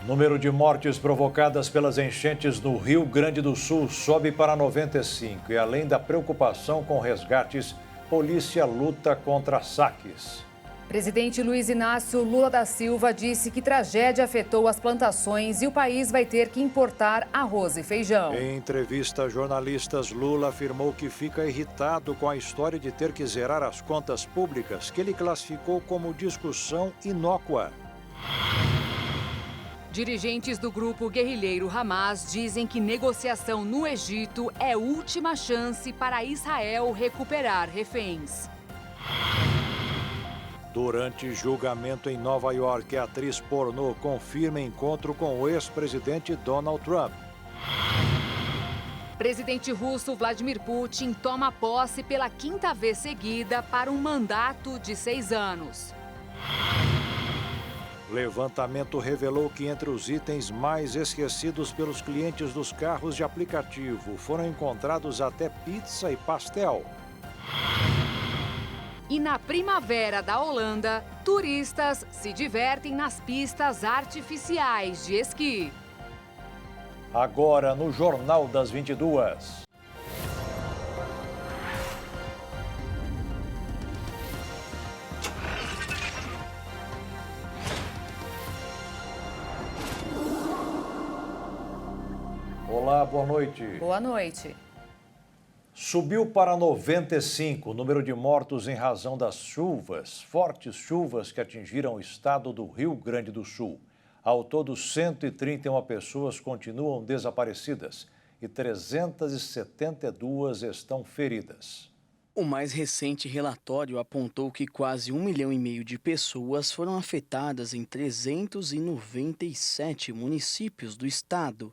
O número de mortes provocadas pelas enchentes no Rio Grande do Sul sobe para 95 e, além da preocupação com resgates, polícia luta contra saques. Presidente Luiz Inácio Lula da Silva disse que tragédia afetou as plantações e o país vai ter que importar arroz e feijão. Em entrevista a jornalistas, Lula afirmou que fica irritado com a história de ter que zerar as contas públicas, que ele classificou como discussão inócua. Dirigentes do grupo guerrilheiro Hamas dizem que negociação no Egito é última chance para Israel recuperar reféns. Durante julgamento em Nova York, a atriz pornô confirma encontro com o ex-presidente Donald Trump. Presidente russo Vladimir Putin toma posse pela 5ª vez seguida para um mandato de 6 anos. Levantamento revelou que entre os itens mais esquecidos pelos clientes dos carros de aplicativo foram encontrados até pizza e pastel. E na primavera da Holanda, turistas se divertem nas pistas artificiais de esqui. Agora no Jornal das 22. Olá, boa noite. Boa noite. Subiu para 95 o número de mortos em razão das chuvas, fortes chuvas que atingiram o estado do Rio Grande do Sul. Ao todo, 131 pessoas continuam desaparecidas e 372 estão feridas. O mais recente relatório apontou que quase 1,5 milhão de pessoas foram afetadas em 397 municípios do estado.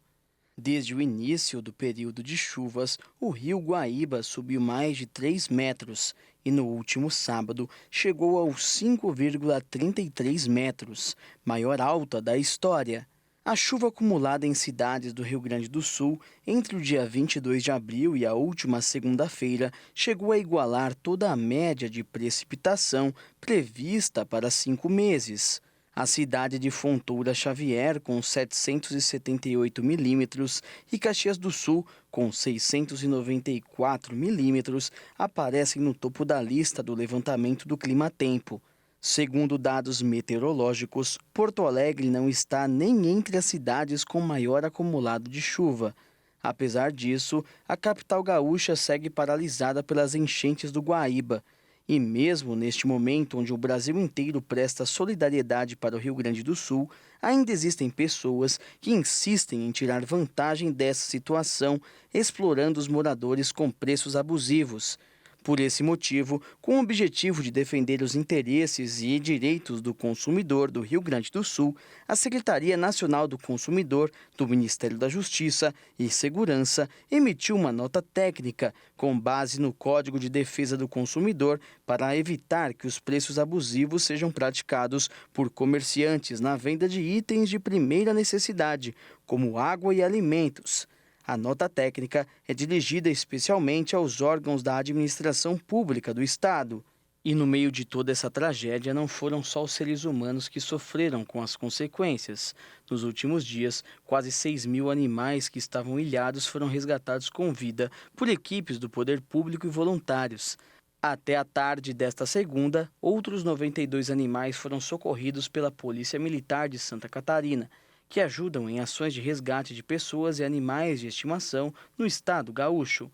Desde o início do período de chuvas, o rio Guaíba subiu mais de 3 metros e no último sábado chegou aos 5,33 metros, maior alta da história. A chuva acumulada em cidades do Rio Grande do Sul entre o dia 22 de abril e a última segunda-feira chegou a igualar toda a média de precipitação prevista para 5 meses. A cidade de Fontoura Xavier, com 778 milímetros, e Caxias do Sul, com 694 milímetros, aparecem no topo da lista do levantamento do clima-tempo. Segundo dados meteorológicos, Porto Alegre não está nem entre as cidades com maior acumulado de chuva. Apesar disso, a capital gaúcha segue paralisada pelas enchentes do Guaíba. E mesmo neste momento, onde o Brasil inteiro presta solidariedade para o Rio Grande do Sul, ainda existem pessoas que insistem em tirar vantagem dessa situação, explorando os moradores com preços abusivos. Por esse motivo, com o objetivo de defender os interesses e direitos do consumidor do Rio Grande do Sul, a Secretaria Nacional do Consumidor, do Ministério da Justiça e Segurança emitiu uma nota técnica com base no Código de Defesa do Consumidor para evitar que os preços abusivos sejam praticados por comerciantes na venda de itens de primeira necessidade, como água e alimentos. A nota técnica é dirigida especialmente aos órgãos da administração pública do Estado. E no meio de toda essa tragédia, não foram só os seres humanos que sofreram com as consequências. Nos últimos dias, quase 6.000 animais que estavam ilhados foram resgatados com vida por equipes do poder público e voluntários. Até a tarde desta segunda, outros 92 animais foram socorridos pela Polícia Militar de Santa Catarina, que ajudam em ações de resgate de pessoas e animais de estimação no estado gaúcho.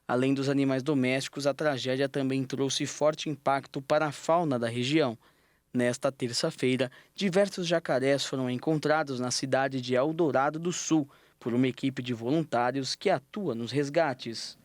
Além dos animais domésticos, a tragédia também trouxe forte impacto para a fauna da região. Nesta terça-feira, diversos jacarés foram encontrados na cidade de Eldorado do Sul por uma equipe de voluntários que atua nos resgates.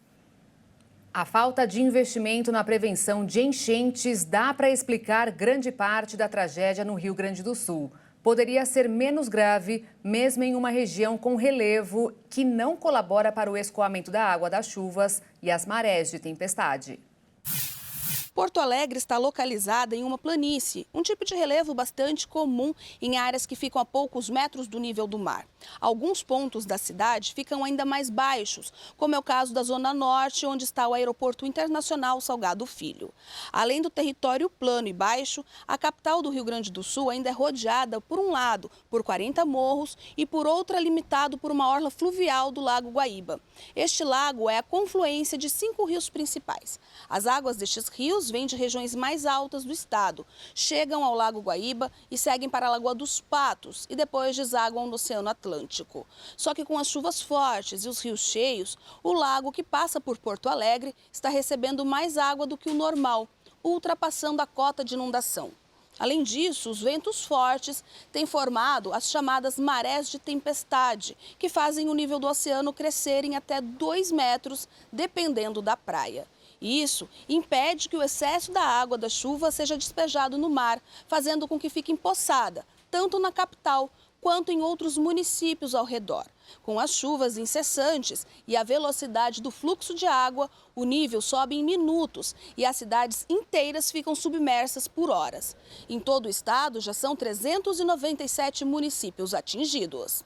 A falta de investimento na prevenção de enchentes dá para explicar grande parte da tragédia no Rio Grande do Sul. Poderia ser menos grave, mesmo em uma região com relevo que não colabora para o escoamento da água das chuvas e as marés de tempestade. Porto Alegre está localizada em uma planície, um tipo de relevo bastante comum em áreas que ficam a poucos metros do nível do mar. Alguns pontos da cidade ficam ainda mais baixos, como é o caso da Zona Norte, onde está o Aeroporto Internacional Salgado Filho. Além do território plano e baixo, a capital do Rio Grande do Sul ainda é rodeada, por um lado, por 40 morros e por outra limitado por uma orla fluvial do Lago Guaíba. Este lago é a confluência de 5 rios principais. As águas destes rios vêm de regiões mais altas do estado, chegam ao Lago Guaíba e seguem para a Lagoa dos Patos e depois desaguam no Oceano Atlântico. Só que com as chuvas fortes e os rios cheios, o lago que passa por Porto Alegre está recebendo mais água do que o normal, ultrapassando a cota de inundação. Além disso, os ventos fortes têm formado as chamadas marés de tempestade, que fazem o nível do oceano crescer em até 2 metros, dependendo da praia. Isso impede que o excesso da água da chuva seja despejado no mar, fazendo com que fique empoçada, tanto na capital quanto em outros municípios ao redor. Com as chuvas incessantes e a velocidade do fluxo de água, o nível sobe em minutos e as cidades inteiras ficam submersas por horas. Em todo o estado, já são 397 municípios atingidos.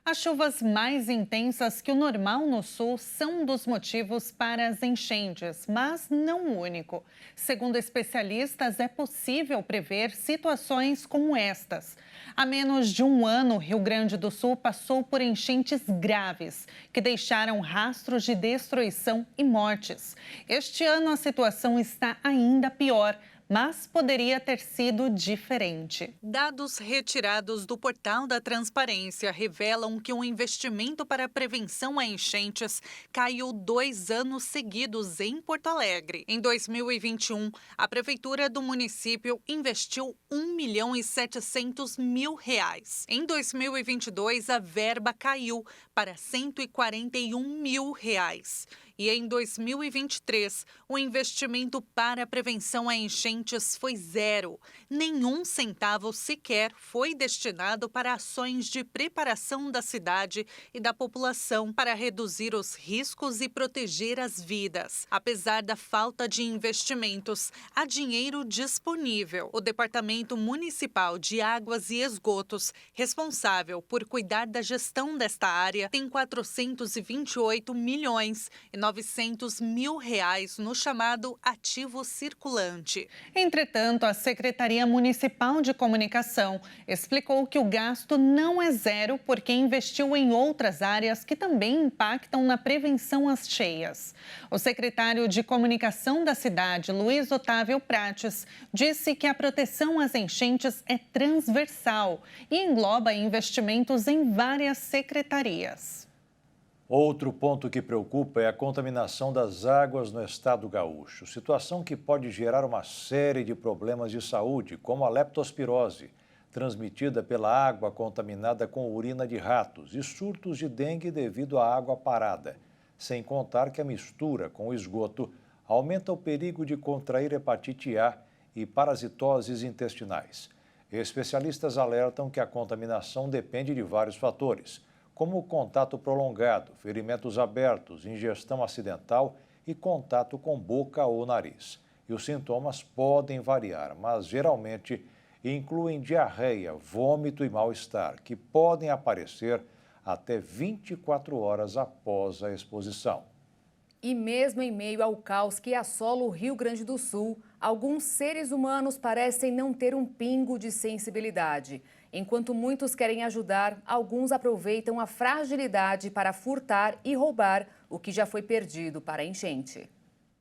As chuvas mais intensas que o normal no sul são um dos motivos para as enchentes, mas não o único. Segundo especialistas, é possível prever situações como estas. Há menos de um ano, o Rio Grande do Sul passou por enchentes graves, que deixaram rastros de destruição e mortes. Este ano, a situação está ainda pior, mas poderia ter sido diferente. Dados retirados do Portal da Transparência revelam que o investimento para a prevenção a enchentes caiu 2 anos seguidos em Porto Alegre. Em 2021, a Prefeitura do município investiu R$1.700.000. Em 2022, a verba caiu para R$141.000. E em 2023, o investimento para a prevenção a enchentes foi zero. Nenhum centavo sequer foi destinado para ações de preparação da cidade e da população para reduzir os riscos e proteger as vidas. Apesar da falta de investimentos, há dinheiro disponível. O Departamento Municipal de Águas e Esgotos, responsável por cuidar da gestão desta área, tem R$428.900.000 no chamado ativo circulante. Entretanto, a Secretaria Municipal de Comunicação explicou que o gasto não é zero porque investiu em outras áreas que também impactam na prevenção às cheias. O secretário de Comunicação da cidade, Luiz Otávio Prates, disse que a proteção às enchentes é transversal e engloba investimentos em várias secretarias. Outro ponto que preocupa é a contaminação das águas no estado gaúcho, situação que pode gerar uma série de problemas de saúde, como a leptospirose, transmitida pela água contaminada com urina de ratos, e surtos de dengue devido à água parada, sem contar que a mistura com o esgoto aumenta o perigo de contrair hepatite A e parasitoses intestinais. Especialistas alertam que a contaminação depende de vários fatores, como o contato prolongado, ferimentos abertos, ingestão acidental e contato com boca ou nariz. E os sintomas podem variar, mas geralmente incluem diarreia, vômito e mal-estar, que podem aparecer até 24 horas após a exposição. E mesmo em meio ao caos que assola o Rio Grande do Sul, alguns seres humanos parecem não ter um pingo de sensibilidade. Enquanto muitos querem ajudar, alguns aproveitam a fragilidade para furtar e roubar o que já foi perdido para a enchente.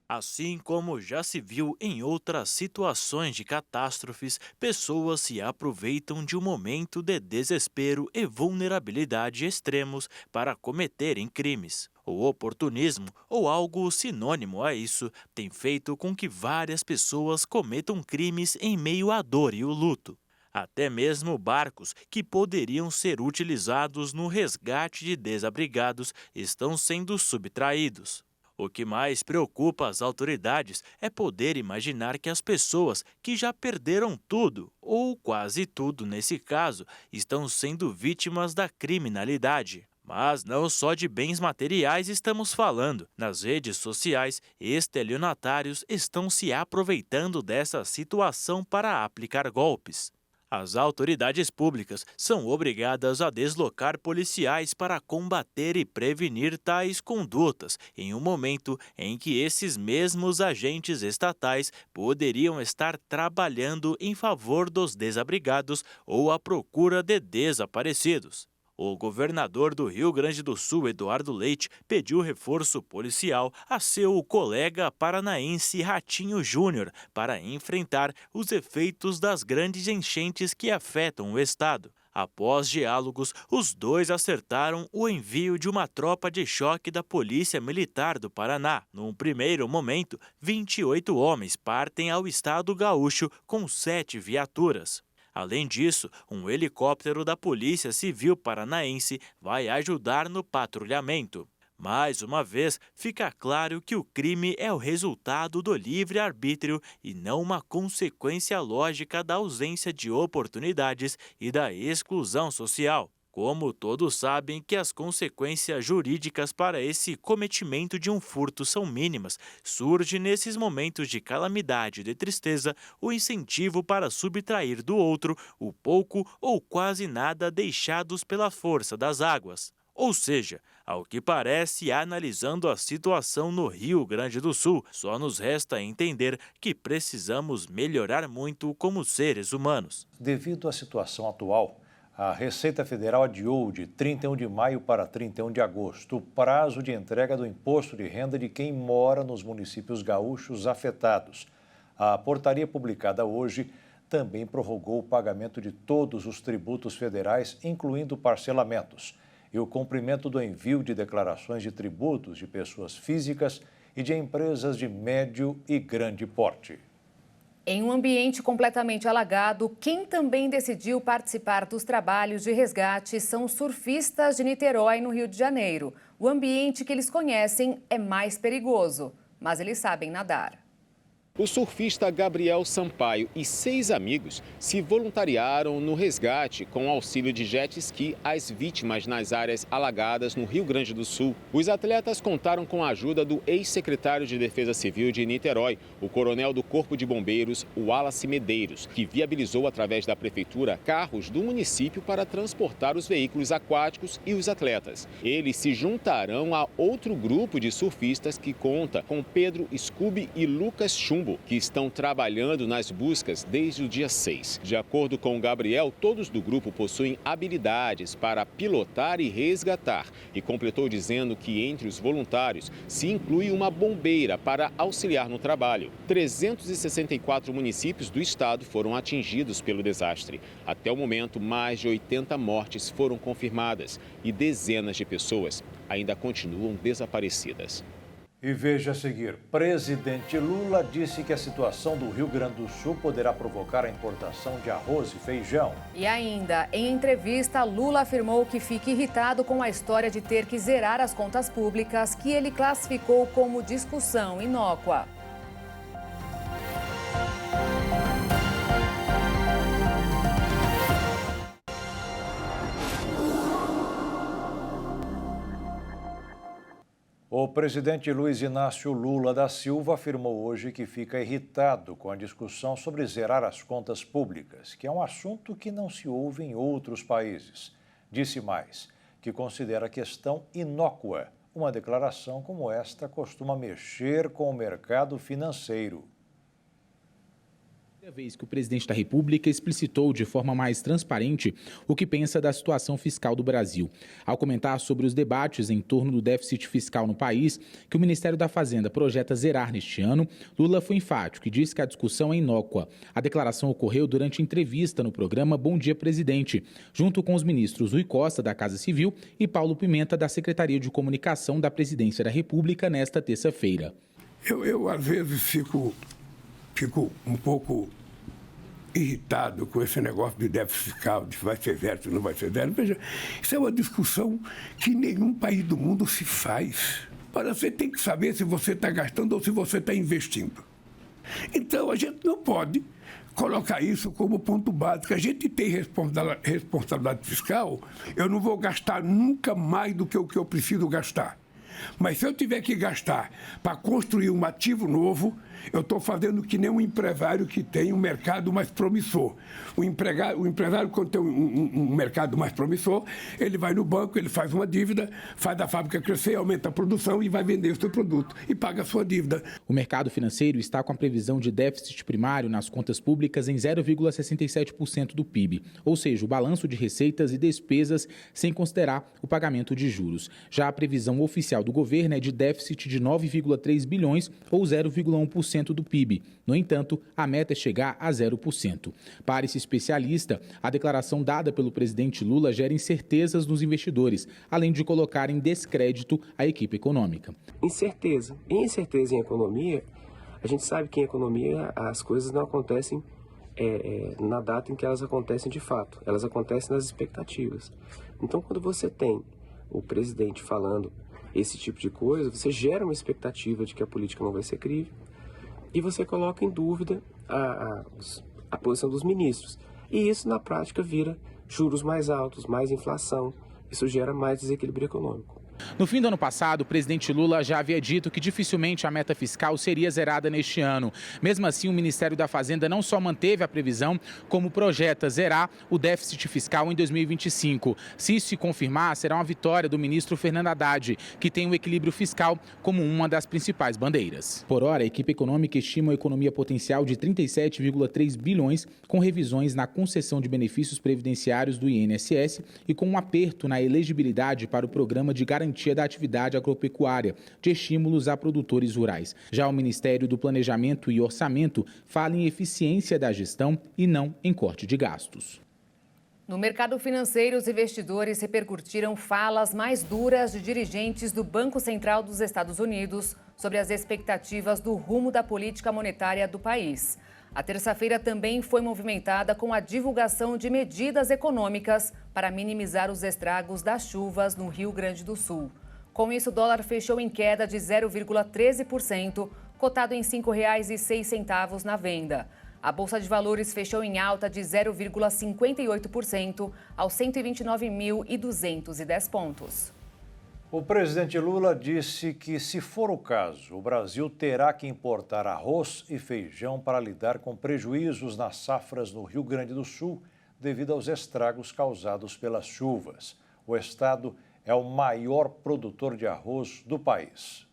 Assim como já se viu em outras situações de catástrofes, pessoas se aproveitam de um momento de desespero e vulnerabilidade extremos para cometerem crimes. O oportunismo, ou algo sinônimo a isso, tem feito com que várias pessoas cometam crimes em meio à dor e o luto. Até mesmo barcos que poderiam ser utilizados no resgate de desabrigados estão sendo subtraídos. O que mais preocupa as autoridades é poder imaginar que as pessoas que já perderam tudo, ou quase tudo nesse caso, estão sendo vítimas da criminalidade. Mas não só de bens materiais estamos falando. Nas redes sociais, estelionatários estão se aproveitando dessa situação para aplicar golpes. As autoridades públicas são obrigadas a deslocar policiais para combater e prevenir tais condutas, em um momento em que esses mesmos agentes estatais poderiam estar trabalhando em favor dos desabrigados ou à procura de desaparecidos. O governador do Rio Grande do Sul, Eduardo Leite, pediu reforço policial a seu colega paranaense Ratinho Júnior para enfrentar os efeitos das grandes enchentes que afetam o estado. Após diálogos, os dois acertaram o envio de uma tropa de choque da Polícia Militar do Paraná. Num primeiro momento, 28 homens partem ao estado gaúcho com 7 viaturas. Além disso, um helicóptero da Polícia Civil Paranaense vai ajudar no patrulhamento. Mais uma vez, fica claro que o crime é o resultado do livre-arbítrio e não uma consequência lógica da ausência de oportunidades e da exclusão social. Como todos sabem que as consequências jurídicas para esse cometimento de um furto são mínimas, surge nesses momentos de calamidade e de tristeza o incentivo para subtrair do outro o pouco ou quase nada deixados pela força das águas. Ou seja, ao que parece, analisando a situação no Rio Grande do Sul, só nos resta entender que precisamos melhorar muito como seres humanos. Devido à situação atual, a Receita Federal adiou de 31 de maio para 31 de agosto o prazo de entrega do imposto de renda de quem mora nos municípios gaúchos afetados. A portaria publicada hoje também prorrogou o pagamento de todos os tributos federais, incluindo parcelamentos, e o cumprimento do envio de declarações de tributos de pessoas físicas e de empresas de médio e grande porte. Em um ambiente completamente alagado, quem também decidiu participar dos trabalhos de resgate são os surfistas de Niterói, no Rio de Janeiro. O ambiente que eles conhecem é mais perigoso, mas eles sabem nadar. O surfista Gabriel Sampaio e 6 amigos se voluntariaram no resgate com auxílio de jet ski às vítimas nas áreas alagadas no Rio Grande do Sul. Os atletas contaram com a ajuda do ex-secretário de Defesa Civil de Niterói, o coronel do Corpo de Bombeiros, Wallace Medeiros, que viabilizou através da prefeitura carros do município para transportar os veículos aquáticos e os atletas. Eles se juntarão a outro grupo de surfistas que conta com Pedro Scooby e Lucas Chumbo, que estão trabalhando nas buscas desde o dia 6. De acordo com o Gabriel, todos do grupo possuem habilidades para pilotar e resgatar e completou dizendo que entre os voluntários se inclui uma bombeira para auxiliar no trabalho. 364 municípios do estado foram atingidos pelo desastre. Até o momento, mais de 80 mortes foram confirmadas e dezenas de pessoas ainda continuam desaparecidas. E veja a seguir, presidente Lula disse que a situação do Rio Grande do Sul poderá provocar a importação de arroz e feijão. E ainda, em entrevista, Lula afirmou que fica irritado com a história de ter que zerar as contas públicas, que ele classificou como discussão inócua. O presidente Luiz Inácio Lula da Silva afirmou hoje que fica irritado com a discussão sobre zerar as contas públicas, que é um assunto que não se ouve em outros países. Disse mais, que considera a questão inócua. Uma declaração como esta costuma mexer com o mercado financeiro. Primeira vez que o presidente da República explicitou de forma mais transparente o que pensa da situação fiscal do Brasil. Ao comentar sobre os debates em torno do déficit fiscal no país, que o Ministério da Fazenda projeta zerar neste ano, Lula foi enfático e disse que a discussão é inócua. A declaração ocorreu durante entrevista no programa Bom Dia Presidente, junto com os ministros Rui Costa, da Casa Civil, e Paulo Pimenta, da Secretaria de Comunicação da Presidência da República, nesta terça-feira. Eu às vezes fico um pouco irritado com esse negócio de déficit fiscal, de se vai ser zero, se não vai ser zero. Veja, isso é uma discussão que nenhum país do mundo se faz. Para você tem que saber se você está gastando ou se você está investindo. Então, a gente não pode colocar isso como ponto básico. A gente tem responsabilidade fiscal, eu não vou gastar nunca mais do que o que eu preciso gastar. Mas se eu tiver que gastar para construir um ativo novo, eu estou fazendo que nem um empresário que tem um mercado mais promissor. O empresário, quando tem um mercado mais promissor, ele vai no banco, ele faz uma dívida, faz a fábrica crescer, aumenta a produção e vai vender o seu produto e paga a sua dívida. O mercado financeiro está com a previsão de déficit primário nas contas públicas em 0,67% do PIB, ou seja, o balanço de receitas e despesas sem considerar o pagamento de juros. Já a previsão oficial do governo é de déficit de 9,3 bilhões ou 0,1% do PIB. No entanto, a meta é chegar a 0%. Para esse especialista, a declaração dada pelo presidente Lula gera incertezas nos investidores, além de colocar em descrédito a equipe econômica. Incerteza. E incerteza em economia, a gente sabe que em economia as coisas não acontecem na data em que elas acontecem de fato. Elas acontecem nas expectativas. Então, quando você tem o presidente falando esse tipo de coisa, você gera uma expectativa de que a política não vai ser crível e você coloca em dúvida a posição dos ministros. E isso, na prática, vira juros mais altos, mais inflação. Isso gera mais desequilíbrio econômico. No fim do ano passado, o presidente Lula já havia dito que dificilmente a meta fiscal seria zerada neste ano. Mesmo assim, o Ministério da Fazenda não só manteve a previsão, como projeta zerar o déficit fiscal em 2025. Se isso se confirmar, será uma vitória do ministro Fernando Haddad, que tem o equilíbrio fiscal como uma das principais bandeiras. Por hora, a equipe econômica estima uma economia potencial de 37,3 bilhões, com revisões na concessão de benefícios previdenciários do INSS e com um aperto na elegibilidade para o programa de garantia da atividade agropecuária, de estímulos a produtores rurais. Já o Ministério do Planejamento e Orçamento fala em eficiência da gestão e não em corte de gastos. No mercado financeiro, os investidores repercutiram falas mais duras de dirigentes do Banco Central dos Estados Unidos sobre as expectativas do rumo da política monetária do país. A terça-feira também foi movimentada com a divulgação de medidas econômicas para minimizar os estragos das chuvas no Rio Grande do Sul. Com isso, o dólar fechou em queda de 0,13%, cotado em R$ 5,06 na venda. A Bolsa de Valores fechou em alta de 0,58% aos 129.210 pontos. O presidente Lula disse que, se for o caso, o Brasil terá que importar arroz e feijão para lidar com prejuízos nas safras no Rio Grande do Sul devido aos estragos causados pelas chuvas. O estado é o maior produtor de arroz do país.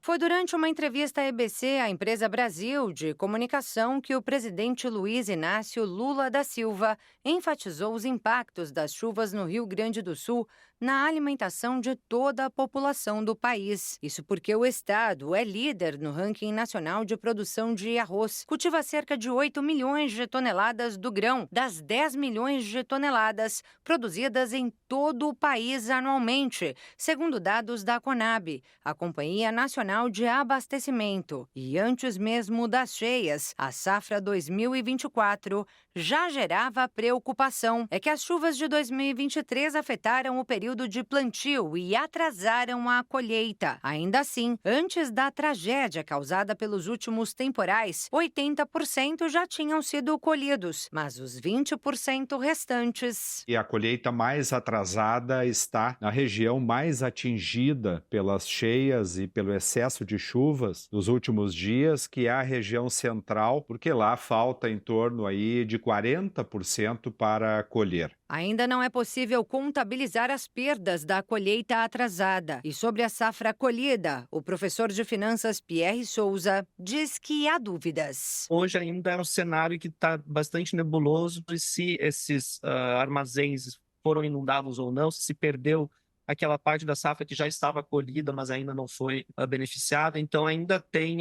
Foi durante uma entrevista à EBC, à Empresa Brasil de Comunicação, que o presidente Luiz Inácio Lula da Silva enfatizou os impactos das chuvas no Rio Grande do Sul na alimentação de toda a população do país. Isso porque o estado é líder no ranking nacional de produção de arroz. Cultiva cerca de 8 milhões de toneladas do grão, das 10 milhões de toneladas produzidas em todo o país anualmente, segundo dados da Conab, a Companhia Nacional de Abastecimento. E antes mesmo das cheias, a safra 2024 já gerava preocupação. É que as chuvas de 2023 afetaram o período de plantio e atrasaram a colheita. Ainda assim, antes da tragédia causada pelos últimos temporais, 80% já tinham sido colhidos, mas os 20% restantes. E a colheita mais atrasada está na região mais atingida pelas cheias e pelo excesso de chuvas nos últimos dias, que é a região central, porque lá falta em torno aí de 40% para colher. Ainda não é possível contabilizar as perdas da colheita atrasada. E sobre a safra colhida, o professor de finanças Pierre Souza diz que há dúvidas. Hoje ainda é um cenário que está bastante nebuloso de se esses armazéns foram inundados ou não, se perdeu aquela parte da safra que já estava colhida, mas ainda não foi beneficiada. Então ainda tem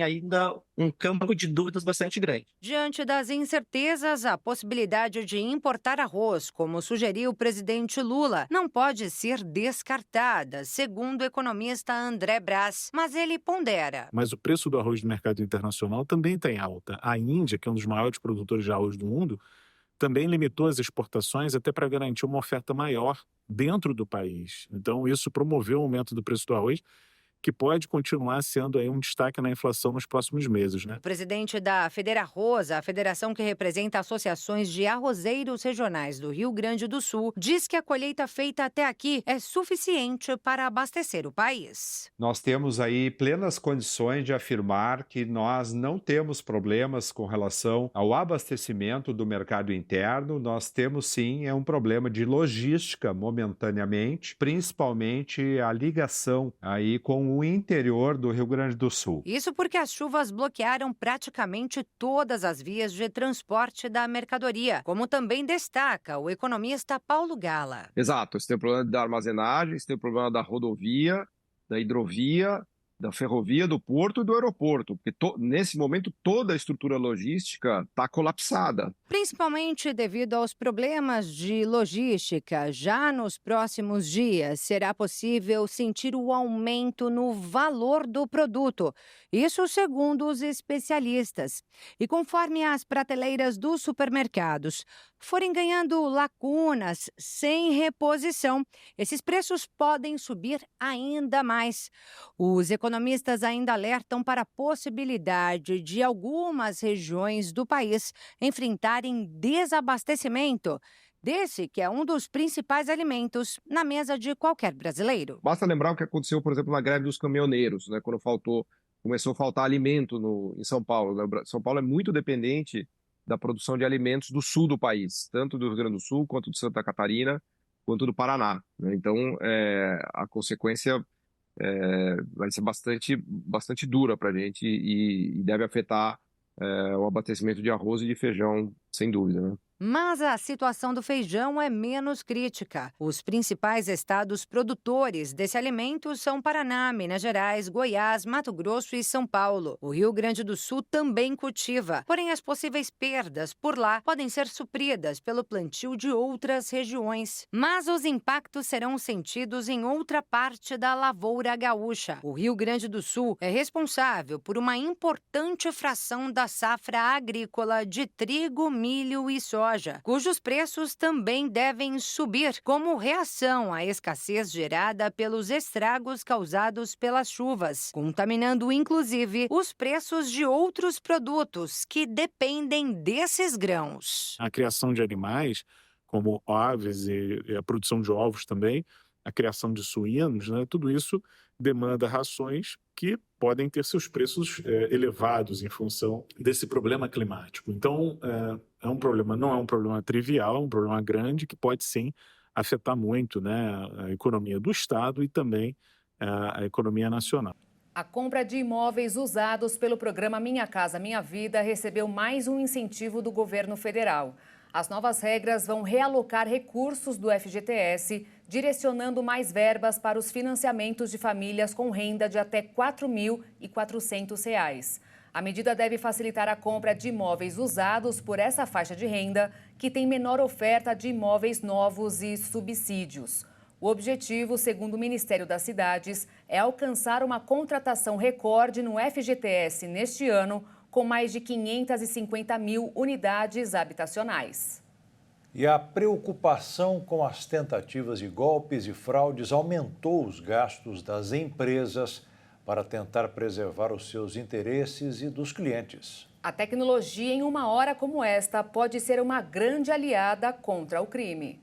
um campo de dúvidas bastante grande. Diante das incertezas, a possibilidade de importar arroz, como sugeriu o presidente Lula, não pode ser descartada, segundo o economista André Brás, mas ele pondera. Mas o preço do arroz no mercado internacional também está em alta. A Índia, que é um dos maiores produtores de arroz do mundo, também limitou as exportações até para garantir uma oferta maior dentro do país. Então, isso promoveu o aumento do preço do arroz que pode continuar sendo aí um destaque na inflação nos próximos meses, né? O presidente da Federarroza, a federação que representa associações de arrozeiros regionais do Rio Grande do Sul, diz que a colheita feita até aqui é suficiente para abastecer o país. Nós temos aí plenas condições de afirmar que nós não temos problemas com relação ao abastecimento do mercado interno. Nós temos sim um problema de logística momentaneamente, principalmente a ligação aí com o interior do Rio Grande do Sul. Isso porque as chuvas bloquearam praticamente todas as vias de transporte da mercadoria, como também destaca o economista Paulo Gala. Exato, você tem o problema da armazenagem, você tem o problema da rodovia, da hidrovia, da ferrovia, do porto e do aeroporto, porque nesse momento toda a estrutura logística está colapsada. Principalmente devido aos problemas de logística, já nos próximos dias será possível sentir o aumento no valor do produto. Isso segundo os especialistas. E conforme as prateleiras dos supermercados forem ganhando lacunas sem reposição, esses preços podem subir ainda mais. Os economistas ainda alertam para a possibilidade de algumas regiões do país enfrentarem desabastecimento desse que é um dos principais alimentos na mesa de qualquer brasileiro. Basta lembrar o que aconteceu, por exemplo, na greve dos caminhoneiros, né, quando começou a faltar alimento em São Paulo. Né? São Paulo é muito dependente da produção de alimentos do sul do país, tanto do Rio Grande do Sul, quanto de Santa Catarina, quanto do Paraná. Né? Então, a consequência vai ser bastante dura para a gente e deve afetar o abastecimento de arroz e de feijão, sem dúvida, né? Mas a situação do feijão é menos crítica. Os principais estados produtores desse alimento são Paraná, Minas Gerais, Goiás, Mato Grosso e São Paulo. O Rio Grande do Sul também cultiva, porém as possíveis perdas por lá podem ser supridas pelo plantio de outras regiões. Mas os impactos serão sentidos em outra parte da lavoura gaúcha. O Rio Grande do Sul é responsável por uma importante fração da safra agrícola de trigo, milho e soja, cujos preços também devem subir como reação à escassez gerada pelos estragos causados pelas chuvas, contaminando inclusive os preços de outros produtos que dependem desses grãos. A criação de animais, como aves e a produção de ovos também, a criação de suínos, né, tudo isso demanda rações que podem ter seus preços elevados em função desse problema climático. Então, é um problema, não é um problema trivial, é um problema grande que pode sim afetar muito, né, a economia do Estado e também a economia nacional. A compra de imóveis usados pelo programa Minha Casa Minha Vida recebeu mais um incentivo do governo federal. As novas regras vão realocar recursos do FGTS, direcionando mais verbas para os financiamentos de famílias com renda de até R$ 4.400. A medida deve facilitar a compra de imóveis usados por essa faixa de renda, que tem menor oferta de imóveis novos e subsídios. O objetivo, segundo o Ministério das Cidades, é alcançar uma contratação recorde no FGTS neste ano, com mais de 550 mil unidades habitacionais. E a preocupação com as tentativas de golpes e fraudes aumentou os gastos das empresas para tentar preservar os seus interesses e dos clientes. A tecnologia, em uma hora como esta, pode ser uma grande aliada contra o crime.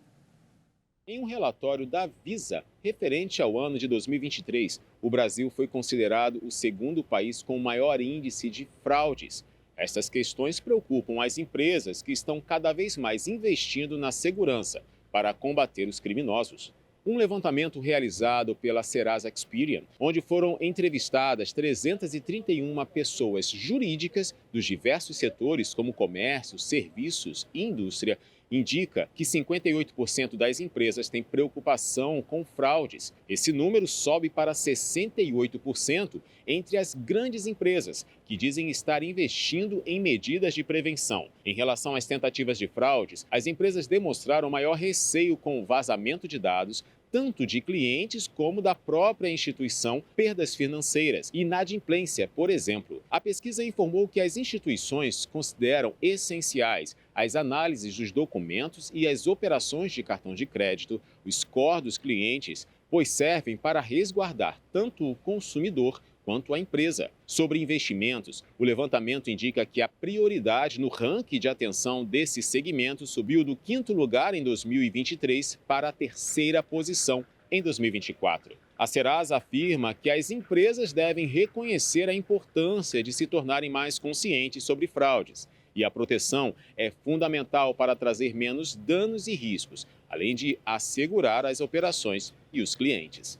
Em um relatório da Visa, referente ao ano de 2023, o Brasil foi considerado o segundo país com o maior índice de fraudes. Estas questões preocupam as empresas que estão cada vez mais investindo na segurança para combater os criminosos. Um levantamento realizado pela Serasa Experian, onde foram entrevistadas 331 pessoas jurídicas dos diversos setores como comércio, serviços e indústria, indica que 58% das empresas têm preocupação com fraudes. Esse número sobe para 68% entre as grandes empresas, que dizem estar investindo em medidas de prevenção. Em relação às tentativas de fraudes, as empresas demonstraram maior receio com o vazamento de dados, tanto de clientes como da própria instituição, perdas financeiras e inadimplência, por exemplo. A pesquisa informou que as instituições consideram essenciais as análises dos documentos e as operações de cartão de crédito, o score dos clientes, pois servem para resguardar tanto o consumidor quanto a empresa. Sobre investimentos, o levantamento indica que a prioridade no ranking de atenção desse segmento subiu do 5º lugar em 2023 para a 3ª posição em 2024. A Serasa afirma que as empresas devem reconhecer a importância de se tornarem mais conscientes sobre fraudes. E a proteção é fundamental para trazer menos danos e riscos, além de assegurar as operações e os clientes.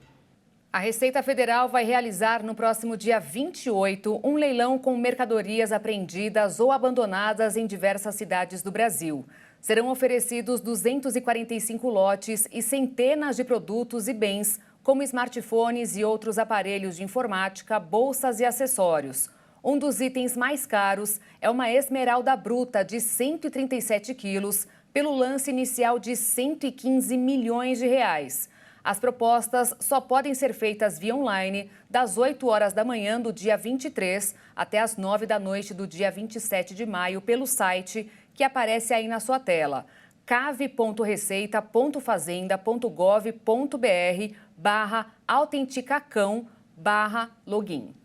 A Receita Federal vai realizar no próximo dia 28 um leilão com mercadorias apreendidas ou abandonadas em diversas cidades do Brasil. Serão oferecidos 245 lotes e centenas de produtos e bens, como smartphones e outros aparelhos de informática, bolsas e acessórios. Um dos itens mais caros é uma esmeralda bruta de 137 quilos, pelo lance inicial de 115 milhões de reais. As propostas só podem ser feitas via online, das 8 horas da manhã do dia 23 até as 9 da noite do dia 27 de maio, pelo site que aparece aí na sua tela, cave.receita.gov.br/autenticacão/login.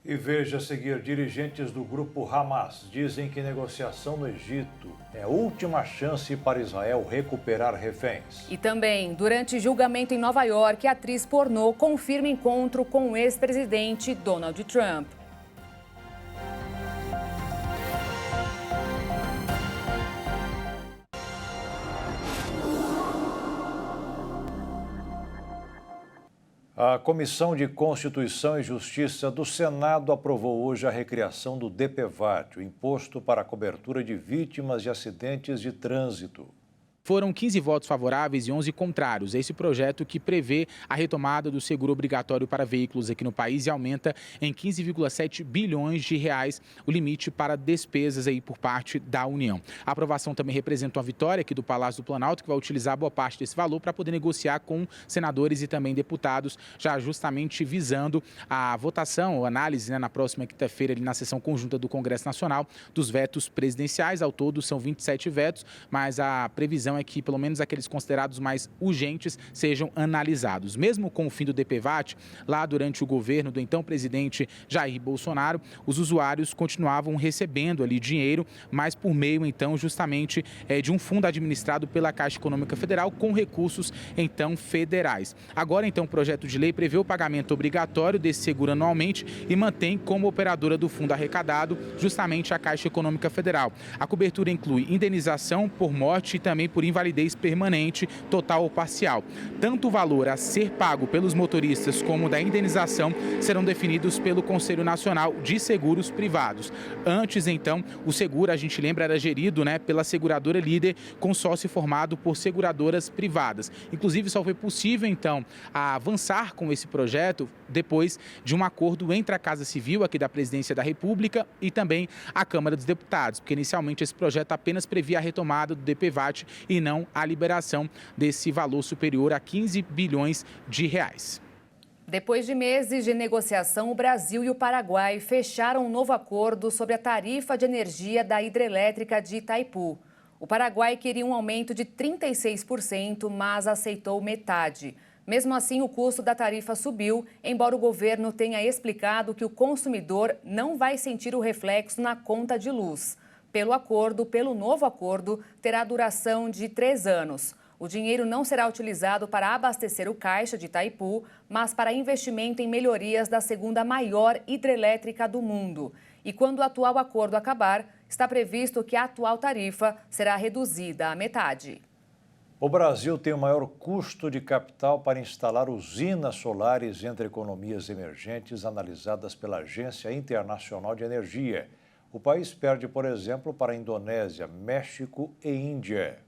E veja a seguir, dirigentes do grupo Hamas dizem que negociação no Egito é a última chance para Israel recuperar reféns. E também, durante julgamento em Nova York, a atriz pornô confirma encontro com o ex-presidente Donald Trump. A Comissão de Constituição e Justiça do Senado aprovou hoje a recriação do DPVAT, o Imposto para a Cobertura de Vítimas de Acidentes de Trânsito. Foram 15 votos favoráveis e 11 contrários a esse projeto que prevê a retomada do seguro obrigatório para veículos aqui no país e aumenta em 15,7 bilhões de reais o limite para despesas aí por parte da União. A aprovação também representa uma vitória aqui do Palácio do Planalto, que vai utilizar boa parte desse valor para poder negociar com senadores e também deputados, já justamente visando a votação ou análise na próxima quinta-feira na sessão conjunta do Congresso Nacional dos vetos presidenciais. Ao todo são 27 vetos, mas a previsão é que pelo menos aqueles considerados mais urgentes sejam analisados. Mesmo com o fim do DPVAT, lá durante o governo do então presidente Jair Bolsonaro, os usuários continuavam recebendo ali dinheiro, mas por meio então justamente de um fundo administrado pela Caixa Econômica Federal com recursos então federais. Agora então o projeto de lei prevê o pagamento obrigatório desse seguro anualmente e mantém como operadora do fundo arrecadado justamente a Caixa Econômica Federal. A cobertura inclui indenização por morte e também por invalidez permanente, total ou parcial. Tanto o valor a ser pago pelos motoristas como da indenização serão definidos pelo Conselho Nacional de Seguros Privados. Antes, então, o seguro, a gente lembra, era gerido pela seguradora líder, consórcio formado por seguradoras privadas. Inclusive, só foi possível, então, avançar com esse projeto depois de um acordo entre a Casa Civil aqui da Presidência da República e também a Câmara dos Deputados, porque inicialmente esse projeto apenas previa a retomada do DPVAT e não a liberação desse valor superior a 15 bilhões de reais. Depois de meses de negociação, o Brasil e o Paraguai fecharam um novo acordo sobre a tarifa de energia da hidrelétrica de Itaipu. O Paraguai queria um aumento de 36%, mas aceitou metade. Mesmo assim, o custo da tarifa subiu, embora o governo tenha explicado que o consumidor não vai sentir o reflexo na conta de luz. Pelo novo acordo, terá duração de 3 anos. O dinheiro não será utilizado para abastecer o caixa de Itaipu, mas para investimento em melhorias da segunda maior hidrelétrica do mundo. E quando o atual acordo acabar, está previsto que a atual tarifa será reduzida à metade. O Brasil tem o maior custo de capital para instalar usinas solares entre economias emergentes analisadas pela Agência Internacional de Energia. O país perde, por exemplo, para a Indonésia, México e Índia.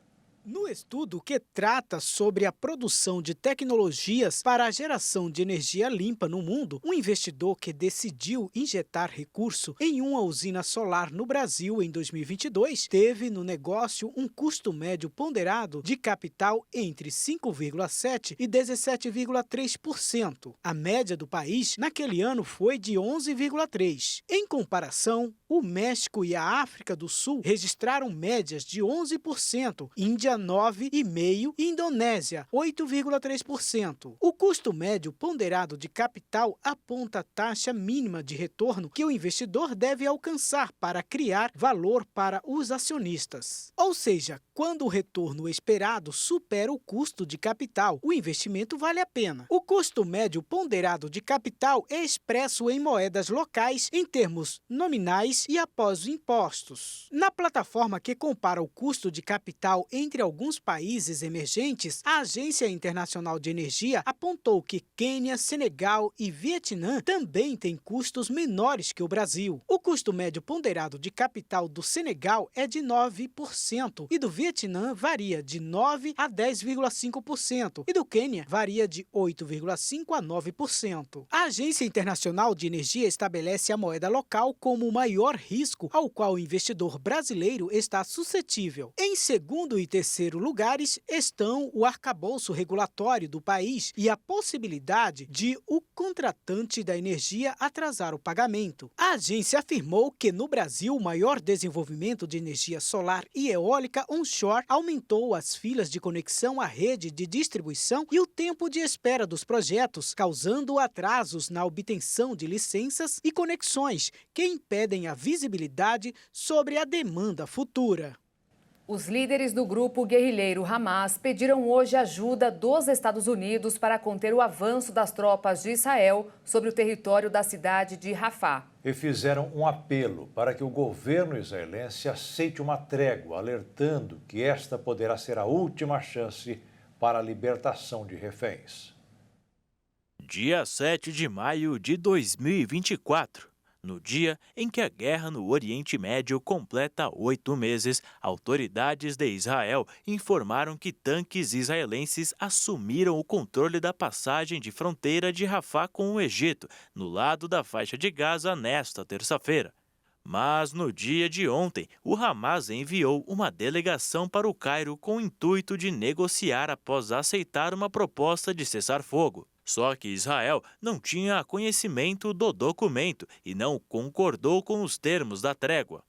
No estudo que trata sobre a produção de tecnologias para a geração de energia limpa no mundo, um investidor que decidiu injetar recurso em uma usina solar no Brasil em 2022 teve no negócio um custo médio ponderado de capital entre 5,7% e 17,3%. A média do país naquele ano foi de 11,3%. Em comparação, o México e a África do Sul registraram médias de 11%, Índia Rússia 9,5% e Indonésia 8,3%. O custo médio ponderado de capital aponta a taxa mínima de retorno que o investidor deve alcançar para criar valor para os acionistas. Ou seja, quando o retorno esperado supera o custo de capital, o investimento vale a pena. O custo médio ponderado de capital é expresso em moedas locais em termos nominais e após impostos. Na plataforma que compara o custo de capital entre alguns países emergentes, a Agência Internacional de Energia apontou que Quênia, Senegal e Vietnã também têm custos menores que o Brasil. O custo médio ponderado de capital do Senegal é de 9% e do Vietnã varia de 9% a 10,5% e do Quênia varia de 8,5% a 9%. A Agência Internacional de Energia estabelece a moeda local como o maior risco ao qual o investidor brasileiro está suscetível. Em segundo e terceiro lugares estão o arcabouço regulatório do país e a possibilidade de o contratante da energia atrasar o pagamento. A agência afirmou que no Brasil o maior desenvolvimento de energia solar e eólica onshore aumentou as filas de conexão à rede de distribuição e o tempo de espera dos projetos, causando atrasos na obtenção de licenças e conexões que impedem a visibilidade sobre a demanda futura. Os líderes do grupo guerrilheiro Hamas pediram hoje ajuda dos Estados Unidos para conter o avanço das tropas de Israel sobre o território da cidade de Rafah. E fizeram um apelo para que o governo israelense aceite uma trégua, alertando que esta poderá ser a última chance para a libertação de reféns. Dia 7 de maio de 2024. No dia em que a guerra no Oriente Médio completa 8 meses, autoridades de Israel informaram que tanques israelenses assumiram o controle da passagem de fronteira de Rafah com o Egito, no lado da faixa de Gaza, nesta terça-feira. Mas no dia de ontem, o Hamas enviou uma delegação para o Cairo com o intuito de negociar após aceitar uma proposta de cessar-fogo. Só que Israel não tinha conhecimento do documento e não concordou com os termos da trégua.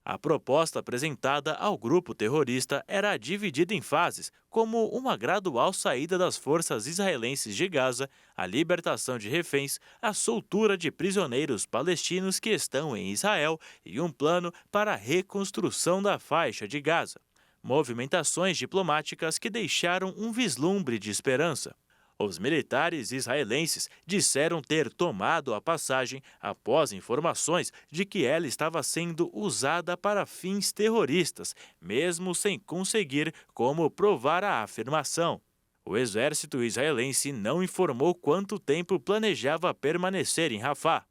A proposta apresentada ao grupo terrorista era dividida em fases, como uma gradual saída das forças israelenses de Gaza, a libertação de reféns, a soltura de prisioneiros palestinos que estão em Israel e um plano para a reconstrução da faixa de Gaza. Movimentações diplomáticas que deixaram um vislumbre de esperança. Os militares israelenses disseram ter tomado a passagem após informações de que ela estava sendo usada para fins terroristas, mesmo sem conseguir como provar a afirmação. O exército israelense não informou quanto tempo planejava permanecer em Rafah.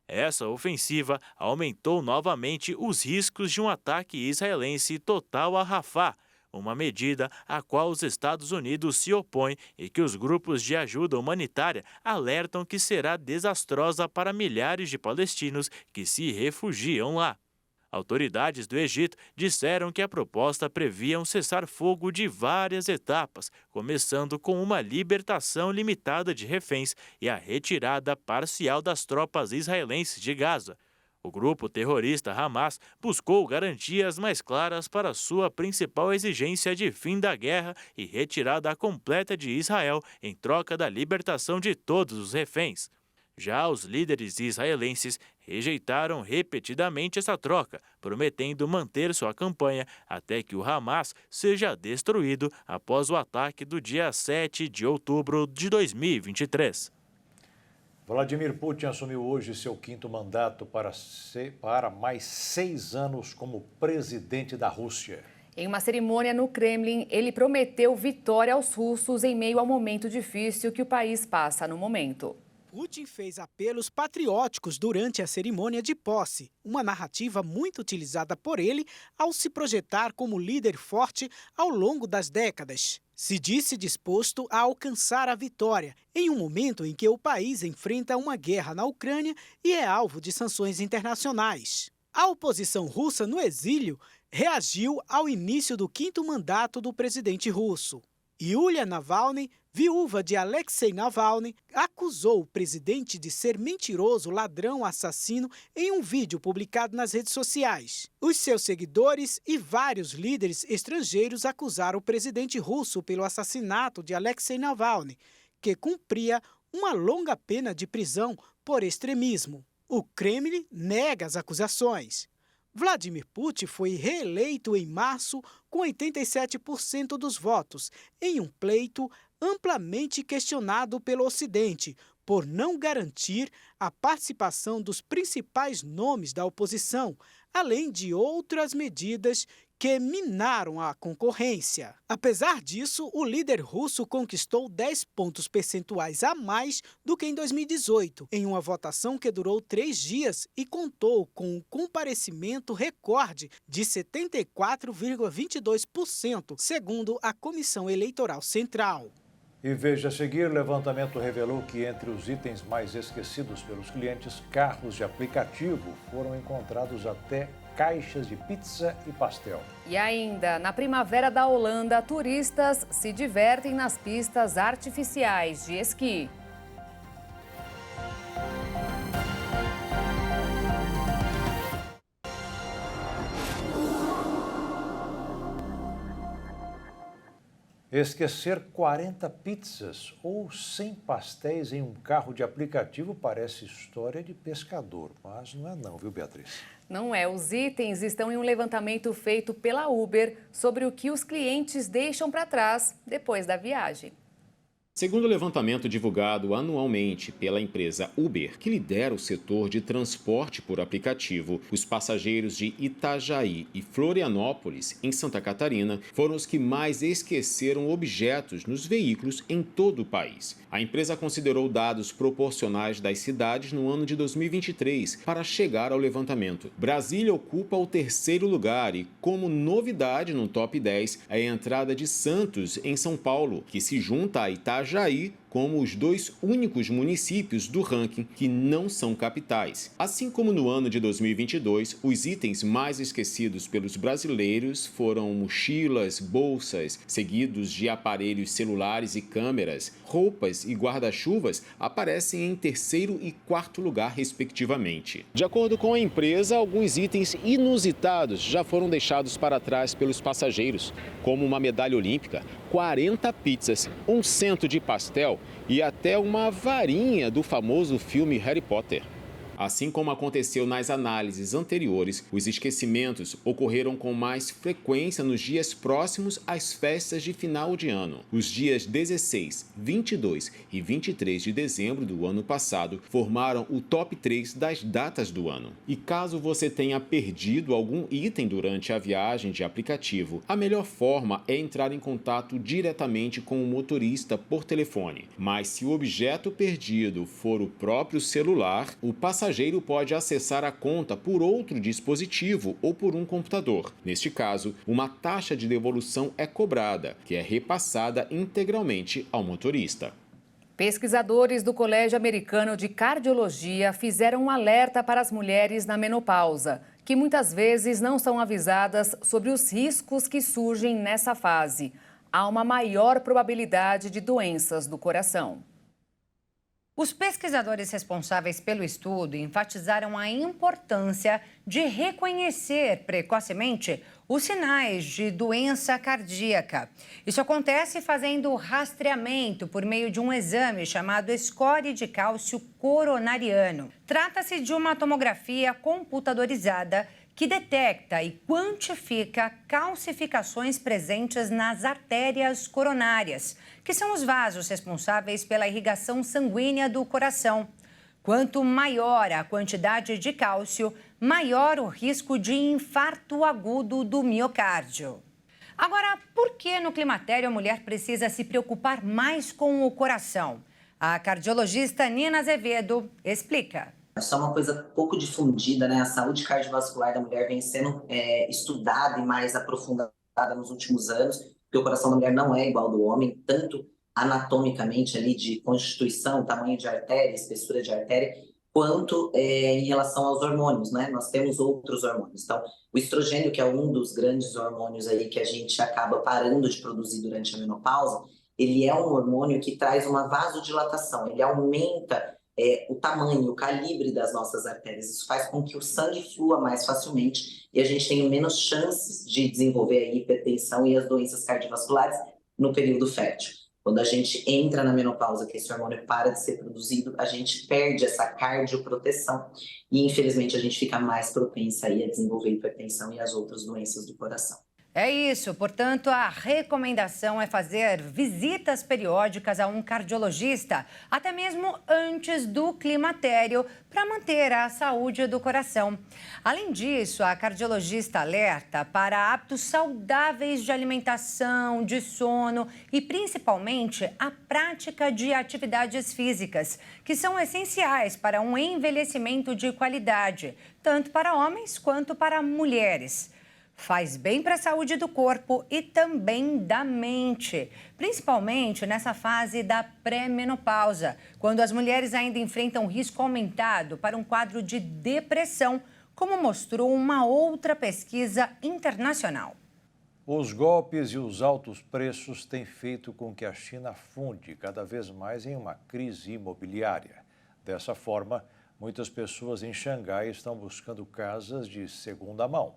Essa ofensiva aumentou novamente os riscos de um ataque israelense total a Rafah, uma medida à qual os Estados Unidos se opõem e que os grupos de ajuda humanitária alertam que será desastrosa para milhares de palestinos que se refugiam lá. Autoridades do Egito disseram que a proposta previa um cessar-fogo de várias etapas, começando com uma libertação limitada de reféns e a retirada parcial das tropas israelenses de Gaza. O grupo terrorista Hamas buscou garantias mais claras para sua principal exigência de fim da guerra e retirada completa de Israel em troca da libertação de todos os reféns. Já os líderes israelenses rejeitaram repetidamente essa troca, prometendo manter sua campanha até que o Hamas seja destruído após o ataque do dia 7 de outubro de 2023. Vladimir Putin assumiu hoje seu 5º mandato para mais 6 anos como presidente da Rússia. Em uma cerimônia no Kremlin, ele prometeu vitória aos russos em meio ao momento difícil que o país passa no momento. Putin fez apelos patrióticos durante a cerimônia de posse, uma narrativa muito utilizada por ele ao se projetar como líder forte ao longo das décadas. Se disse disposto a alcançar a vitória em um momento em que o país enfrenta uma guerra na Ucrânia e é alvo de sanções internacionais. A oposição russa no exílio reagiu ao início do 5º mandato do presidente russo. Yulia Navalny, viúva de Alexei Navalny, acusou o presidente de ser mentiroso, ladrão, assassino em um vídeo publicado nas redes sociais. Os seus seguidores e vários líderes estrangeiros acusaram o presidente russo pelo assassinato de Alexei Navalny, que cumpria uma longa pena de prisão por extremismo. O Kremlin nega as acusações. Vladimir Putin foi reeleito em março com 87% dos votos, em um pleito amplamente questionado pelo Ocidente por não garantir a participação dos principais nomes da oposição, além de outras medidas que minaram a concorrência. Apesar disso, o líder russo conquistou 10 pontos percentuais a mais do que em 2018, em uma votação que durou 3 dias e contou com um comparecimento recorde de 74,22%, segundo a Comissão Eleitoral Central. E veja a seguir, o levantamento revelou que entre os itens mais esquecidos pelos clientes, carros de aplicativo foram encontrados até caixas de pizza e pastel. E ainda, na primavera da Holanda, turistas se divertem nas pistas artificiais de esqui. Esquecer 40 pizzas ou 100 pastéis em um carro de aplicativo parece história de pescador, mas não é não, viu, Beatriz? Não é. Os itens estão em um levantamento feito pela Uber sobre o que os clientes deixam para trás depois da viagem. Segundo o levantamento divulgado anualmente pela empresa Uber, que lidera o setor de transporte por aplicativo, os passageiros de Itajaí e Florianópolis, em Santa Catarina, foram os que mais esqueceram objetos nos veículos em todo o país. A empresa considerou dados proporcionais das cidades no ano de 2023 para chegar ao levantamento. Brasília ocupa o 3º lugar e, como novidade no top 10, é a entrada de Santos, em São Paulo, que se junta a Itajaí como os 2 únicos municípios do ranking que não são capitais. Assim como no ano de 2022, os itens mais esquecidos pelos brasileiros foram mochilas, bolsas, seguidos de aparelhos celulares e câmeras. Roupas e guarda-chuvas aparecem em 3º e 4º lugar, respectivamente. De acordo com a empresa, alguns itens inusitados já foram deixados para trás pelos passageiros, como uma medalha olímpica, 40 pizzas, um cento de pastel e até uma varinha do famoso filme Harry Potter. Assim como aconteceu nas análises anteriores, os esquecimentos ocorreram com mais frequência nos dias próximos às festas de final de ano. Os dias 16, 22 e 23 de dezembro do ano passado formaram o top 3 das datas do ano. E caso você tenha perdido algum item durante a viagem de aplicativo, a melhor forma é entrar em contato diretamente com o motorista por telefone. Mas se o objeto perdido for o próprio celular, o passageiro pode acessar a conta por outro dispositivo ou por um computador. Neste caso, uma taxa de devolução é cobrada, que é repassada integralmente ao motorista. Pesquisadores do Colégio Americano de Cardiologia fizeram um alerta para as mulheres na menopausa, que muitas vezes não são avisadas sobre os riscos que surgem nessa fase. Há uma maior probabilidade de doenças do coração. Os pesquisadores responsáveis pelo estudo enfatizaram a importância de reconhecer precocemente os sinais de doença cardíaca. Isso acontece fazendo rastreamento por meio de um exame chamado score de cálcio coronariano. Trata-se de uma tomografia computadorizada que detecta e quantifica calcificações presentes nas artérias coronárias, que são os vasos responsáveis pela irrigação sanguínea do coração. Quanto maior a quantidade de cálcio, maior o risco de infarto agudo do miocárdio. Agora, por que no climatério a mulher precisa se preocupar mais com o coração? A cardiologista Nina Azevedo explica. Isso é uma coisa pouco difundida, né? A saúde cardiovascular da mulher vem sendo estudada e mais aprofundada nos últimos anos, porque o coração da mulher não é igual ao do homem, tanto anatomicamente ali de constituição, tamanho de artéria, espessura de artéria, quanto em relação aos hormônios, né? Nós temos outros hormônios. Então, o estrogênio, que é um dos grandes hormônios aí que a gente acaba parando de produzir durante a menopausa, ele é um hormônio que traz uma vasodilatação, ele aumenta o tamanho, o calibre das nossas artérias. Isso faz com que o sangue flua mais facilmente e a gente tenha menos chances de desenvolver a hipertensão e as doenças cardiovasculares no período fértil. Quando a gente entra na menopausa, que esse hormônio para de ser produzido, a gente perde essa cardioproteção e, infelizmente, a gente fica mais propensa aí a desenvolver hipertensão e as outras doenças do coração. É isso, portanto, a recomendação é fazer visitas periódicas a um cardiologista, até mesmo antes do climatério, para manter a saúde do coração. Além disso, a cardiologista alerta para hábitos saudáveis de alimentação, de sono e, principalmente, a prática de atividades físicas, que são essenciais para um envelhecimento de qualidade, tanto para homens quanto para mulheres. Faz bem para a saúde do corpo e também da mente, principalmente nessa fase da pré-menopausa, quando as mulheres ainda enfrentam risco aumentado para um quadro de depressão, como mostrou uma outra pesquisa internacional. Os golpes e os altos preços têm feito com que a China afunde cada vez mais em uma crise imobiliária. Dessa forma, muitas pessoas em Xangai estão buscando casas de segunda mão.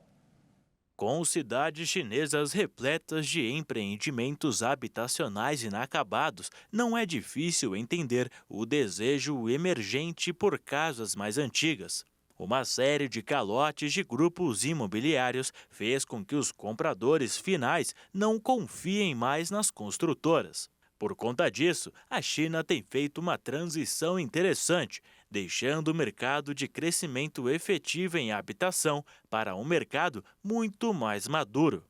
Com cidades chinesas repletas de empreendimentos habitacionais inacabados, não é difícil entender o desejo emergente por casas mais antigas. Uma série de calotes de grupos imobiliários fez com que os compradores finais não confiem mais nas construtoras. Por conta disso, a China tem feito uma transição interessante, deixando o mercado de crescimento efetivo em habitação para um mercado muito mais maduro.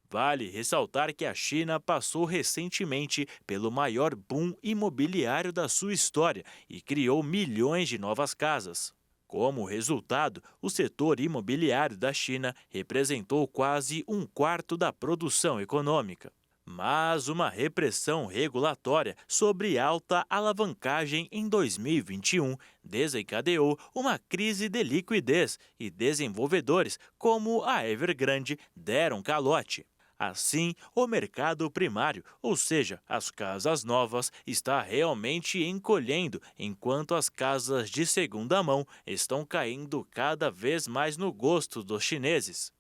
Vale ressaltar que a China passou recentemente pelo maior boom imobiliário da sua história e criou milhões de novas casas. Como resultado, o setor imobiliário da China representou quase um quarto da produção econômica. Mas uma repressão regulatória sobre alta alavancagem em 2021 desencadeou uma crise de liquidez e desenvolvedores como a Evergrande deram calote. Assim, o mercado primário, ou seja, as casas novas, está realmente encolhendo, enquanto as casas de segunda mão estão caindo cada vez mais no gosto dos chineses.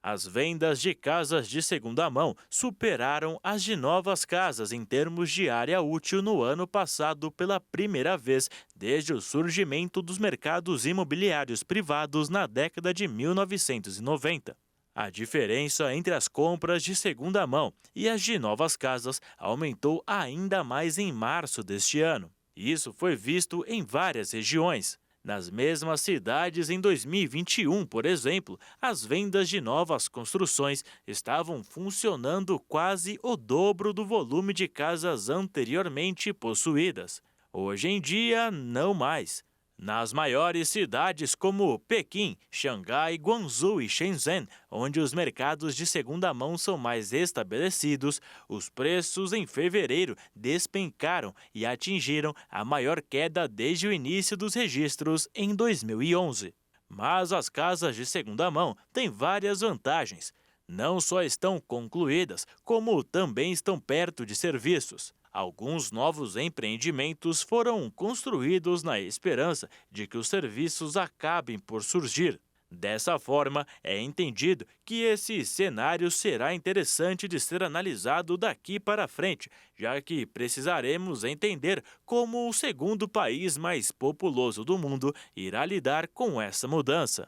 As vendas de casas de segunda mão superaram as de novas casas em termos de área útil no ano passado pela primeira vez desde o surgimento dos mercados imobiliários privados na década de 1990. A diferença entre as compras de segunda mão e as de novas casas aumentou ainda mais em março deste ano. Isso foi visto em várias regiões. Nas mesmas cidades, em 2021, por exemplo, as vendas de novas construções estavam funcionando quase o dobro do volume de casas anteriormente possuídas. Hoje em dia, não mais. Nas maiores cidades como Pequim, Xangai, Guangzhou e Shenzhen, onde os mercados de segunda mão são mais estabelecidos, os preços em fevereiro despencaram e atingiram a maior queda desde o início dos registros em 2011. Mas as casas de segunda mão têm várias vantagens. Não só estão concluídas, como também estão perto de serviços. Alguns novos empreendimentos foram construídos na esperança de que os serviços acabem por surgir. Dessa forma, é entendido que esse cenário será interessante de ser analisado daqui para frente, já que precisaremos entender como o segundo país mais populoso do mundo irá lidar com essa mudança.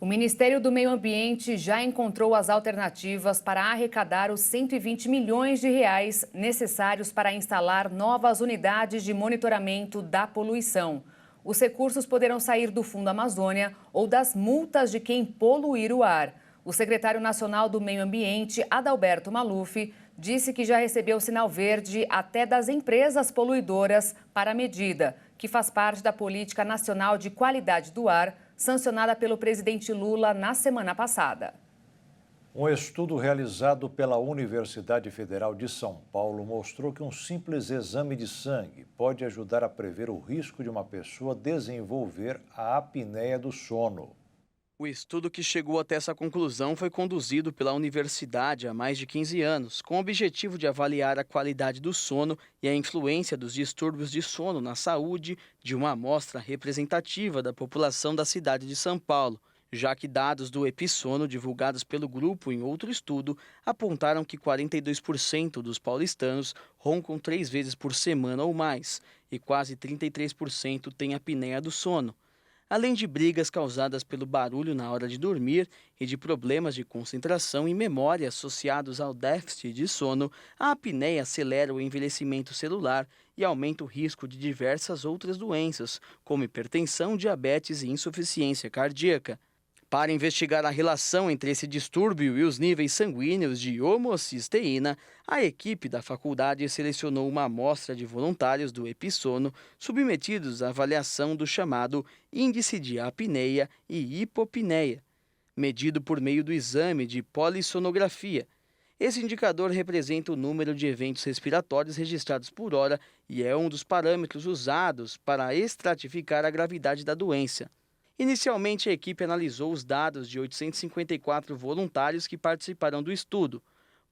O Ministério do Meio Ambiente já encontrou as alternativas para arrecadar os 120 milhões de reais necessários para instalar novas unidades de monitoramento da poluição. Os recursos poderão sair do Fundo Amazônia ou das multas de quem poluir o ar. O secretário nacional do Meio Ambiente, Adalberto Maluf, disse que já recebeu sinal verde até das empresas poluidoras para a medida, que faz parte da Política Nacional de Qualidade do Ar, sancionada pelo presidente Lula na semana passada. Um estudo realizado pela Universidade Federal de São Paulo mostrou que um simples exame de sangue pode ajudar a prever o risco de uma pessoa desenvolver a apneia do sono. O estudo que chegou até essa conclusão foi conduzido pela universidade há mais de 15 anos, com o objetivo de avaliar a qualidade do sono e a influência dos distúrbios de sono na saúde de uma amostra representativa da população da cidade de São Paulo, já que dados do Epissono divulgados pelo grupo em outro estudo apontaram que 42% dos paulistanos roncam 3 vezes por semana ou mais e quase 33% têm apneia do sono. Além de brigas causadas pelo barulho na hora de dormir e de problemas de concentração e memória associados ao déficit de sono, a apneia acelera o envelhecimento celular e aumenta o risco de diversas outras doenças, como hipertensão, diabetes e insuficiência cardíaca. Para investigar a relação entre esse distúrbio e os níveis sanguíneos de homocisteína, a equipe da faculdade selecionou uma amostra de voluntários do Epissono submetidos à avaliação do chamado Índice de Apneia e Hipopneia, medido por meio do exame de polissonografia. Esse indicador representa o número de eventos respiratórios registrados por hora e é um dos parâmetros usados para estratificar a gravidade da doença. Inicialmente, a equipe analisou os dados de 854 voluntários que participaram do estudo.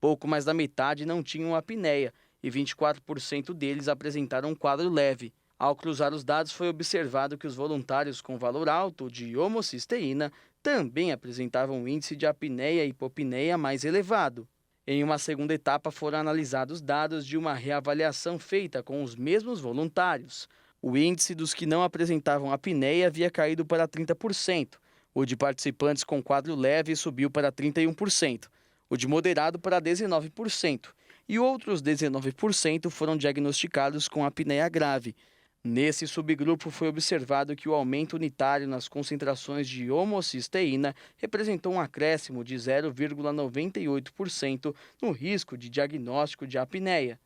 Pouco mais da metade não tinham apneia e 24% deles apresentaram um quadro leve. Ao cruzar os dados, foi observado que os voluntários com valor alto de homocisteína também apresentavam um índice de apneia e hipopneia mais elevado. Em uma segunda etapa, foram analisados dados de uma reavaliação feita com os mesmos voluntários. O índice dos que não apresentavam apneia havia caído para 30%. O de participantes com quadro leve subiu para 31%. O de moderado para 19%. E outros 19% foram diagnosticados com apneia grave. Nesse subgrupo foi observado que o aumento unitário nas concentrações de homocisteína representou um acréscimo de 0,98% no risco de diagnóstico de apneia.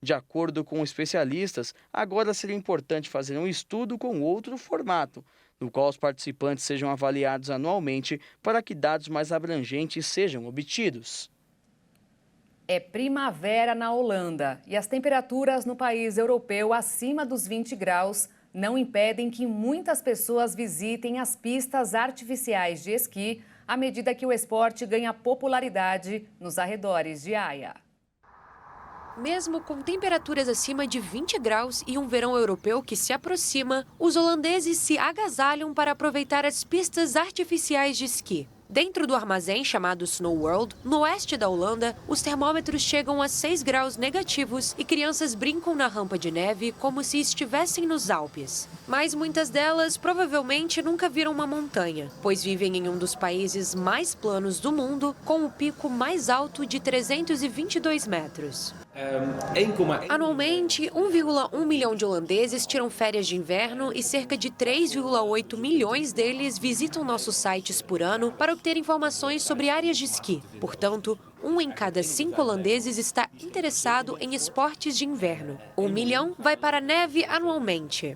De acordo com especialistas, agora seria importante fazer um estudo com outro formato, no qual os participantes sejam avaliados anualmente para que dados mais abrangentes sejam obtidos. É primavera na Holanda e as temperaturas no país europeu acima dos 20 graus não impedem que muitas pessoas visitem as pistas artificiais de esqui à medida que o esporte ganha popularidade nos arredores de Haia. Mesmo com temperaturas acima de 20 graus e um verão europeu que se aproxima, os holandeses se agasalham para aproveitar as pistas artificiais de esqui. Dentro do armazém chamado Snow World, no oeste da Holanda, os termômetros chegam a 6 graus negativos e crianças brincam na rampa de neve como se estivessem nos Alpes. Mas muitas delas provavelmente nunca viram uma montanha, pois vivem em um dos países mais planos do mundo, com o pico mais alto de 322 metros. Anualmente, 1,1 milhão de holandeses tiram férias de inverno e cerca de 3,8 milhões deles visitam nossos sites por ano para obter informações sobre áreas de esqui. Portanto, 1 em cada 5 holandeses está interessado em esportes de inverno. 1 milhão vai para a neve anualmente.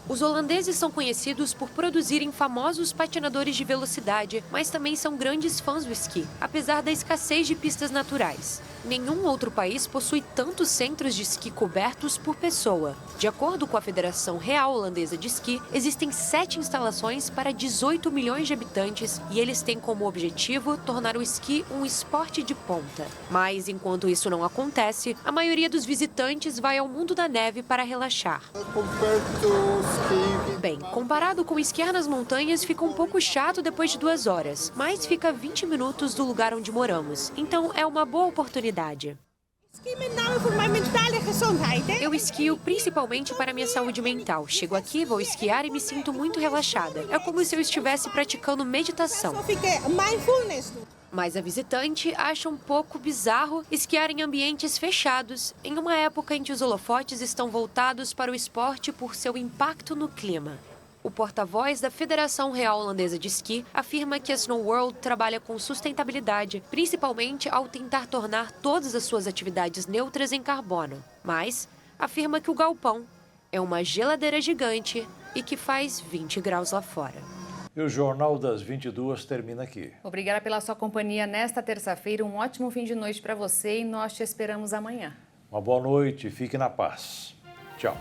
Os holandeses são conhecidos por produzirem famosos patinadores de velocidade, mas também são grandes fãs do esqui, apesar da escassez de pistas naturais. Nenhum outro país possui tantos centros de esqui cobertos por pessoa. De acordo com a Federação Real Holandesa de Esqui, existem 7 instalações para 18 milhões de habitantes e eles têm como objetivo tornar o esqui um esporte de ponta. Mas, enquanto isso não acontece, a maioria dos visitantes vai ao mundo da neve para relaxar. Bem, comparado com esquiar nas montanhas, fica um pouco chato depois de 2 horas, mas fica a 20 minutos do lugar onde moramos, então é uma boa oportunidade. Eu esquio principalmente para minha saúde mental. Chego aqui, vou esquiar e me sinto muito relaxada. É como se eu estivesse praticando meditação. Mas a visitante acha um pouco bizarro esquiar em ambientes fechados, em uma época em que os holofotes estão voltados para o esporte por seu impacto no clima. O porta-voz da Federação Real Holandesa de Esqui afirma que a Snow World trabalha com sustentabilidade, principalmente ao tentar tornar todas as suas atividades neutras em carbono. Mas afirma que o galpão é uma geladeira gigante e que faz 20 graus lá fora. E o Jornal das 22 termina aqui. Obrigada pela sua companhia nesta terça-feira. Um ótimo fim de noite para você e nós te esperamos amanhã. Uma boa noite, fique na paz. Tchau.